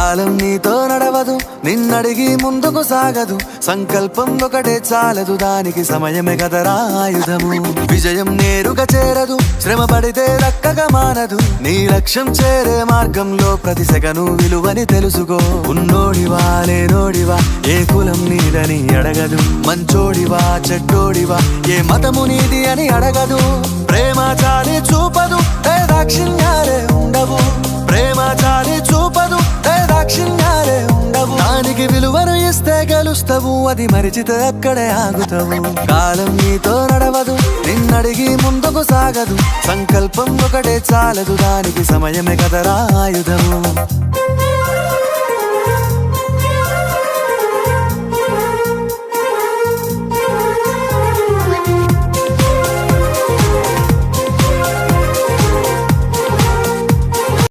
కాలం నీతో నడవదు, నిన్నడిగి ముందుకు సాగదు. సంకల్పం ఒకటే చాలదు, దానికి సమయమే కదరా ఆయుధము. విజయం నేరుగా చేరదు, శ్రమ పడితే దక్కగా మానదు. నీ లక్ష్యం చేరే మార్గంలో ప్రతి సెకను విలువని తెలుసుకో. ఉన్నోడివా లేనోడివా, ఏ కులం నీదని అడగదు. మంచోడివా చెడ్డోడివా, ఏ మతము నీది అని అడగదు. ప్రేమ చాలి చూపదు, దాక్షిణ్యాలే ఉండవు. ప్రేమ చాలి చూపదు, దాక్షిణ్యాలే ఉండవు. దానికి విలువను ఇస్తే గెలుస్తావు, అది మరిచితే అక్కడే ఆగుతావు. కాలం నీతో నడవదు, నిన్నడిగి ముందుకు సాగదు. సంకల్పం ఒకటే చాలదు, దానికి సమయమే కదరా ఆయుధము.